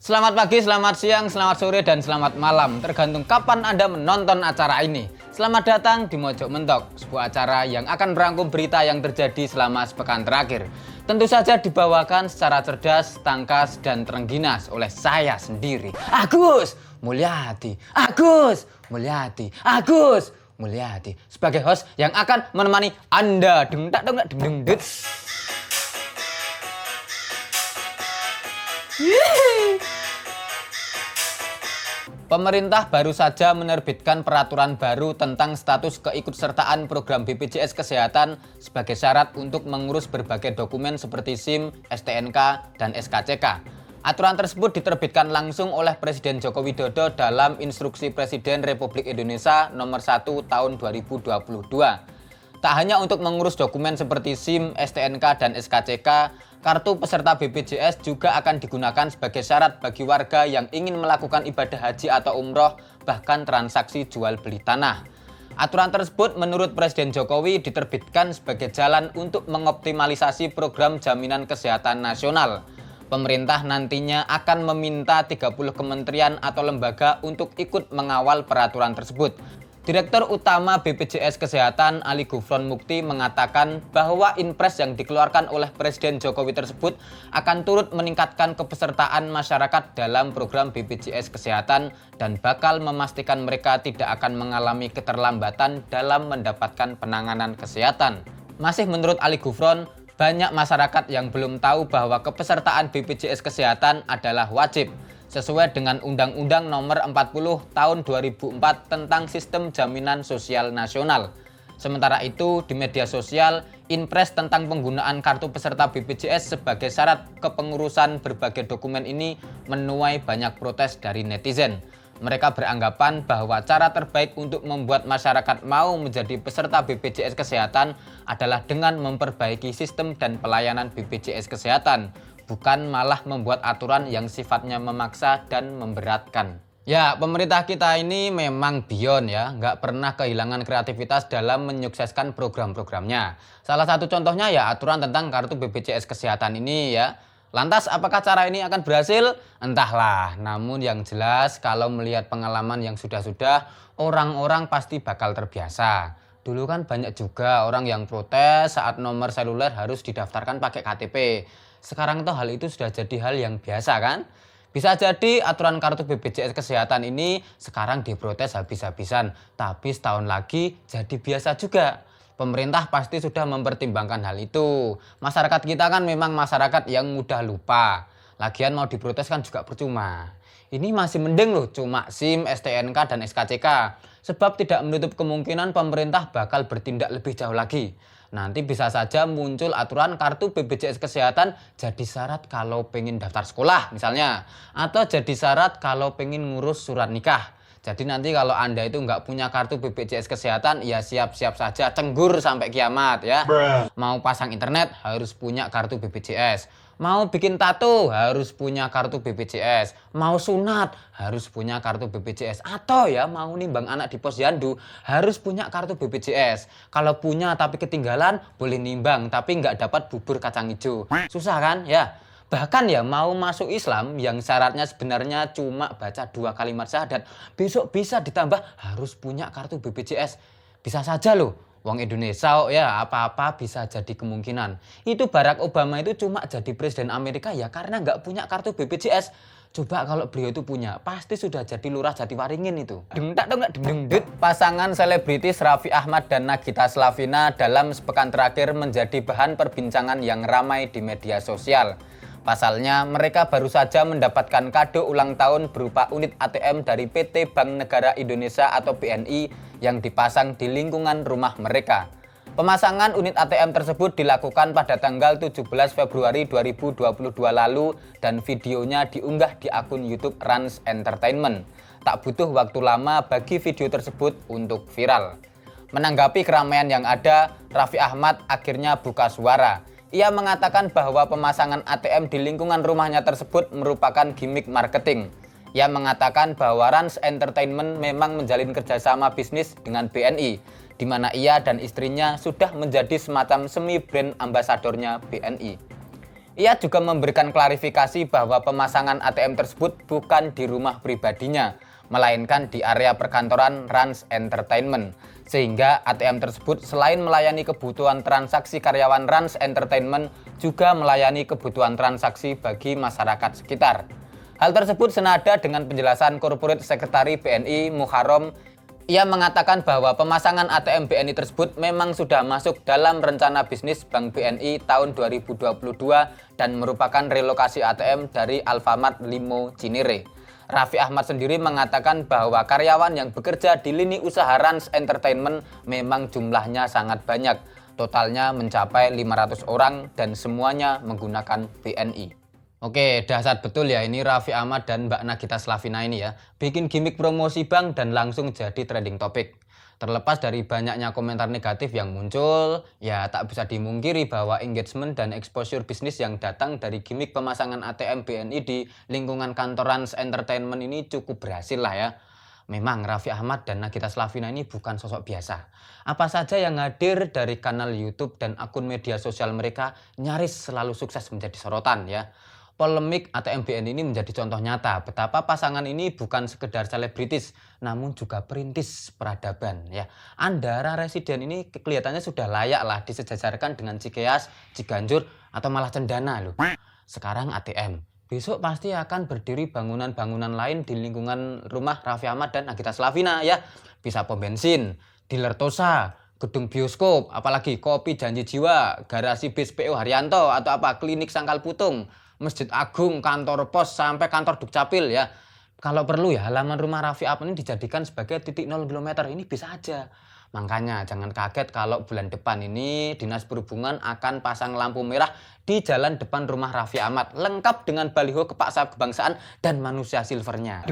Selamat pagi, selamat siang, selamat sore, dan selamat malam. Tergantung kapan Anda menonton acara ini. Selamat datang di Mojok Mentok, sebuah acara yang akan merangkum berita yang terjadi selama sepekan terakhir. Tentu saja dibawakan secara cerdas, tangkas, dan terengginas oleh saya sendiri, Agus Mulyadi. Sebagai host yang akan menemani Anda. Pemerintah baru saja menerbitkan peraturan baru tentang status keikutsertaan program BPJS Kesehatan sebagai syarat untuk mengurus berbagai dokumen seperti SIM, STNK, dan SKCK. Aturan tersebut diterbitkan langsung oleh Presiden Joko Widodo dalam Instruksi Presiden Republik Indonesia Nomor 1 Tahun 2022. Tak hanya untuk mengurus dokumen seperti SIM, STNK, dan SKCK, kartu peserta BPJS juga akan digunakan sebagai syarat bagi warga yang ingin melakukan ibadah haji atau umroh, bahkan transaksi jual beli tanah. Aturan tersebut menurut Presiden Jokowi diterbitkan sebagai jalan untuk mengoptimalisasi program jaminan kesehatan nasional. Pemerintah nantinya akan meminta 30 kementerian atau lembaga untuk ikut mengawal peraturan tersebut. Direktur Utama BPJS Kesehatan Ali Gufron Mukti mengatakan bahwa Inpres yang dikeluarkan oleh Presiden Jokowi tersebut akan turut meningkatkan kepesertaan masyarakat dalam program BPJS Kesehatan dan bakal memastikan mereka tidak akan mengalami keterlambatan dalam mendapatkan penanganan kesehatan. Masih menurut Ali Gufron, banyak masyarakat yang belum tahu bahwa kepesertaan BPJS Kesehatan adalah wajib sesuai dengan Undang-Undang Nomor 40 Tahun 2004 tentang Sistem Jaminan Sosial Nasional. Sementara itu, di media sosial, Inpres tentang penggunaan kartu peserta BPJS sebagai syarat kepengurusan berbagai dokumen ini menuai banyak protes dari netizen. Mereka beranggapan bahwa cara terbaik untuk membuat masyarakat mau menjadi peserta BPJS Kesehatan adalah dengan memperbaiki sistem dan pelayanan BPJS Kesehatan, bukan malah membuat aturan yang sifatnya memaksa dan memberatkan. Ya, pemerintah kita ini memang beyond ya, nggak pernah kehilangan kreativitas dalam menyukseskan program-programnya. Salah satu contohnya ya aturan tentang kartu BPJS Kesehatan ini ya. Lantas apakah cara ini akan berhasil? Entahlah, namun yang jelas kalau melihat pengalaman yang sudah-sudah, orang-orang pasti bakal terbiasa. Dulu kan banyak juga orang yang protes saat nomor seluler harus didaftarkan pakai KTP. Sekarang tuh hal itu sudah jadi hal yang biasa kan? Bisa jadi aturan kartu BPJS Kesehatan ini sekarang diprotes habis-habisan, tapi setahun lagi jadi biasa juga. Pemerintah pasti sudah mempertimbangkan hal itu. Masyarakat kita kan memang masyarakat yang mudah lupa. Lagian mau diprotes kan juga percuma. Ini masih mending loh cuma SIM, STNK, dan SKCK. Sebab tidak menutup kemungkinan pemerintah bakal bertindak lebih jauh lagi. Nanti bisa saja muncul aturan kartu BPJS Kesehatan jadi syarat kalau pengen daftar sekolah misalnya. Atau jadi syarat kalau pengen ngurus surat nikah. Jadi nanti kalau Anda itu nggak punya kartu BPJS Kesehatan, ya siap-siap saja cenggur sampai kiamat ya. Mau pasang internet harus punya kartu BPJS. Mau bikin tato harus punya kartu BPJS. Mau sunat harus punya kartu BPJS. Atau ya mau nimbang anak di posyandu harus punya kartu BPJS. Kalau punya tapi ketinggalan boleh nimbang tapi nggak dapat bubur kacang hijau. Susah kan ya? Bahkan ya mau masuk Islam yang syaratnya sebenarnya cuma baca 2 kalimat syahadat, besok bisa ditambah harus punya kartu BPJS. Bisa saja loh, wong Indonesia ya apa-apa bisa jadi kemungkinan. Itu Barack Obama itu cuma jadi presiden Amerika ya karena nggak punya kartu BPJS. Coba kalau beliau itu punya, pasti sudah jadi lurah Jatiwaringin itu. Pasangan selebritis Raffi Ahmad dan Nagita Slavina dalam sepekan terakhir menjadi bahan perbincangan yang ramai di media sosial. Pasalnya, mereka baru saja mendapatkan kado ulang tahun berupa unit ATM dari PT Bank Negara Indonesia atau BNI yang dipasang di lingkungan rumah mereka. Pemasangan unit ATM tersebut dilakukan pada tanggal 17 Februari 2022 lalu dan videonya diunggah di akun YouTube Rans Entertainment. Tak butuh waktu lama bagi video tersebut untuk viral. Menanggapi keramaian yang ada, Raffi Ahmad akhirnya buka suara. Ia mengatakan bahwa pemasangan ATM di lingkungan rumahnya tersebut merupakan gimmick marketing. Ia mengatakan bahwa Rans Entertainment memang menjalin kerjasama bisnis dengan BNI, di mana ia dan istrinya sudah menjadi semacam semi brand ambasadornya BNI. Ia juga memberikan klarifikasi bahwa pemasangan ATM tersebut bukan di rumah pribadinya, melainkan di area perkantoran Rans Entertainment. Sehingga ATM tersebut selain melayani kebutuhan transaksi karyawan Rans Entertainment, juga melayani kebutuhan transaksi bagi masyarakat sekitar. Hal tersebut senada dengan penjelasan Corporate Secretary BNI Muharram. Ia mengatakan bahwa pemasangan ATM BNI tersebut memang sudah masuk dalam rencana bisnis Bank BNI tahun 2022 dan merupakan relokasi ATM dari Alfamart Limo Cinere. Raffi Ahmad sendiri mengatakan bahwa karyawan yang bekerja di lini usaha Rans Entertainment memang jumlahnya sangat banyak. Totalnya mencapai 500 orang dan semuanya menggunakan BNI. Oke, dahsyat betul ya ini Raffi Ahmad dan Mbak Nagita Slavina ini ya. Bikin gimmick promosi bank dan langsung jadi trending topik. Terlepas dari banyaknya komentar negatif yang muncul, ya tak bisa dimungkiri bahwa engagement dan exposure bisnis yang datang dari gimmick pemasangan ATM BNI di lingkungan kantor Rans Entertainment ini cukup berhasil lah ya. Memang Raffi Ahmad dan Nagita Slavina ini bukan sosok biasa. Apa saja yang hadir dari kanal YouTube dan akun media sosial mereka nyaris selalu sukses menjadi sorotan ya. Polemik ATM BNI ini menjadi contoh nyata betapa pasangan ini bukan sekedar selebritis, namun juga perintis peradaban ya. Andara Residen ini kelihatannya sudah layak lah disejajarkan dengan Cikeas, Ciganjur, atau malah Cendana loh. Sekarang ATM. Besok pasti akan berdiri bangunan-bangunan lain di lingkungan rumah Raffi Ahmad dan Nagita Slavina ya. Bisa pom bensin, dealer Tosa, gedung bioskop, apalagi kopi Janji Jiwa, garasi bis PO Haryanto, atau apa klinik Sangkal Putung, Masjid Agung, kantor pos, sampai kantor Dukcapil ya. Kalau perlu ya halaman rumah Raffi Ahmad ini dijadikan sebagai titik 0 km, ini bisa aja. Makanya jangan kaget kalau bulan depan ini Dinas Perhubungan akan pasang lampu merah di jalan depan rumah Raffi Ahmad, lengkap dengan baliho kepak sayap kebangsaan dan manusia silvernya.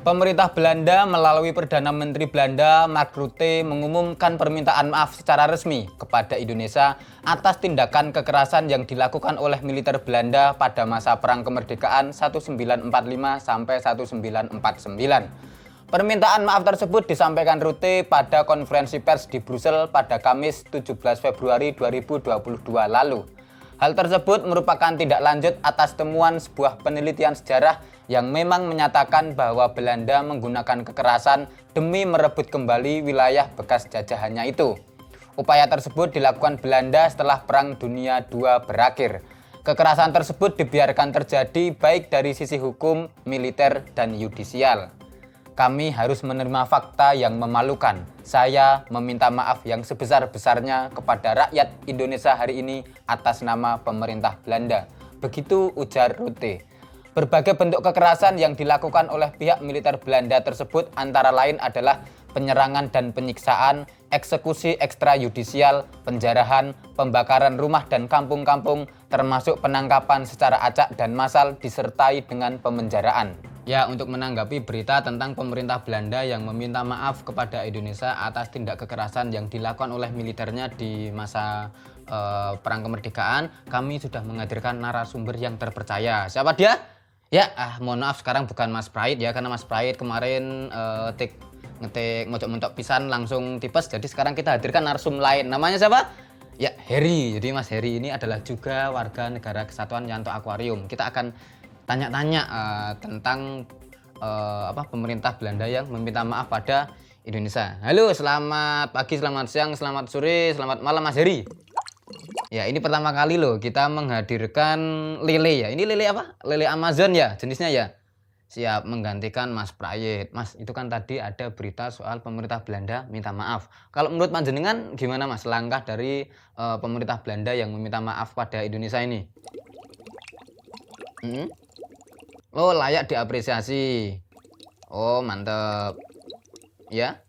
Pemerintah Belanda melalui Perdana Menteri Belanda Mark Rutte mengumumkan permintaan maaf secara resmi kepada Indonesia atas tindakan kekerasan yang dilakukan oleh militer Belanda pada masa Perang Kemerdekaan 1945 sampai 1949. Permintaan maaf tersebut disampaikan Rutte pada konferensi pers di Brussel pada Kamis 17 Februari 2022 lalu. Hal tersebut merupakan tindak lanjut atas temuan sebuah penelitian sejarah yang memang menyatakan bahwa Belanda menggunakan kekerasan demi merebut kembali wilayah bekas jajahannya itu. Upaya tersebut dilakukan Belanda setelah Perang Dunia II berakhir. Kekerasan tersebut dibiarkan terjadi baik dari sisi hukum, militer, dan yudisial. Kami harus menerima fakta yang memalukan. Saya meminta maaf yang sebesar-besarnya kepada rakyat Indonesia hari ini atas nama pemerintah Belanda. Begitu ujar Rutte. Berbagai bentuk kekerasan yang dilakukan oleh pihak militer Belanda tersebut antara lain adalah penyerangan dan penyiksaan, eksekusi ekstrayudisial, penjarahan, pembakaran rumah dan kampung-kampung, termasuk penangkapan secara acak dan massal disertai dengan pemenjaraan. Ya, untuk menanggapi berita tentang pemerintah Belanda yang meminta maaf kepada Indonesia atas tindak kekerasan yang dilakukan oleh militernya di masa Perang Kemerdekaan, kami sudah menghadirkan narasumber yang terpercaya. Siapa dia? Ya, mohon maaf sekarang bukan Mas Pride ya, karena Mas Pride kemarin ngetik mojok-mentok pisan langsung tipes, jadi sekarang kita hadirkan narsum lain. Namanya siapa? Ya, Heri. Jadi Mas Heri ini adalah juga warga negara Kesatuan Yanto Aquarium. Kita akan tanya-tanya tentang pemerintah Belanda yang meminta maaf pada Indonesia. Halo, selamat pagi, selamat siang, selamat sore, selamat malam Mas Heri. Ya, ini pertama kali loh kita menghadirkan lele ya. Ini lele apa? Lele Amazon ya jenisnya ya. Siap menggantikan Mas Prayit. Mas, itu kan tadi ada berita soal pemerintah Belanda minta maaf. Kalau menurut panjenengan gimana Mas langkah dari pemerintah Belanda yang meminta maaf pada Indonesia ini? Oh, layak diapresiasi. Oh, mantep. Ya.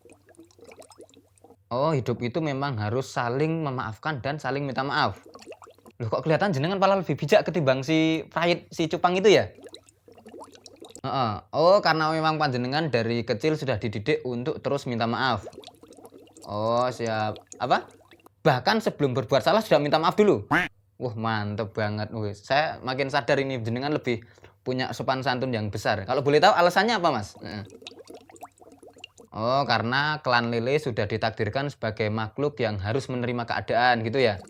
Oh, hidup itu memang harus saling memaafkan dan saling minta maaf. Loh, kok kelihatan jenengan malah lebih bijak ketimbang si Prayit, si Cupang itu ya? Oh, karena memang panjenengan dari kecil sudah dididik untuk terus minta maaf. Oh, siap. Apa? Bahkan sebelum berbuat salah sudah minta maaf dulu. Wah, mantep banget. Saya makin sadar ini jenengan lebih punya sopan santun yang besar. Kalau boleh tahu alasannya apa, Mas? Oh, karena klan lele sudah ditakdirkan sebagai makhluk yang harus menerima keadaan gitu ya.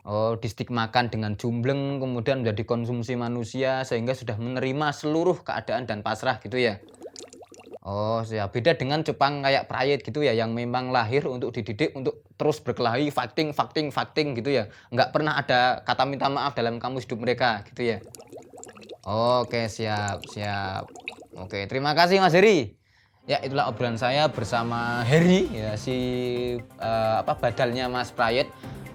Oh, distigmakan dengan jumbleng kemudian menjadi konsumsi manusia sehingga sudah menerima seluruh keadaan dan pasrah gitu ya. Oh, siap. Beda dengan cupang kayak Prayit gitu ya yang memang lahir untuk dididik untuk terus berkelahi, fighting, fighting, fighting gitu ya. Nggak pernah ada kata minta maaf dalam kamus hidup mereka gitu ya. Oke, siap, siap. Oke, terima kasih Mas Heri. Ya, itulah obrolan saya bersama Heri ya badalnya Mas Prayit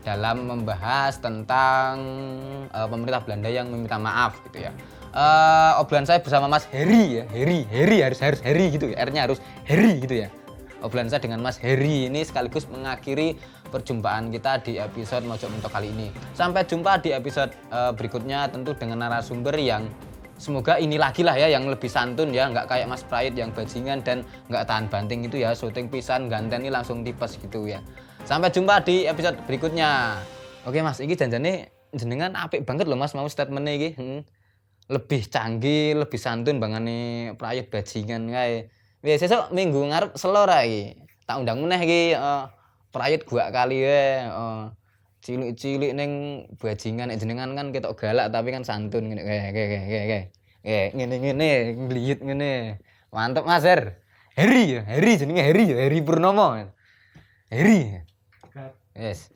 dalam membahas tentang pemerintah Belanda yang meminta maaf gitu ya. Obrolan saya bersama Mas Heri ya, Heri harus Heri gitu ya, R-nya harus Heri gitu ya. Obrolan saya dengan Mas Heri ini sekaligus mengakhiri perjumpaan kita di episode Mojok Mentok kali ini. Sampai jumpa di episode berikutnya tentu dengan narasumber yang semoga ini lagi lah ya yang lebih santun ya, nggak kayak Mas Prayit yang bajingan dan nggak tahan banting itu ya, syuting pisan ganteni langsung tipes gitu ya. Sampai jumpa di episode berikutnya. Oke Mas, ini janjane jenengan apik banget loh Mas mau statementnya ini. Lebih canggih, lebih santun bangane Prayit bajingan kae. Wis sesuk minggu ngarep selor iki. Tak undang meneh iki Prayit gua kali wae, cilik-cilik ning bajingan nek jenengan kan ketok galak tapi kan santun ngene. Ngene-ngene ngliyut ngene. Mantep Mas Her. Heri ya, Heri jenenge Heri ya, Heri Purnomo. Heri. Yes.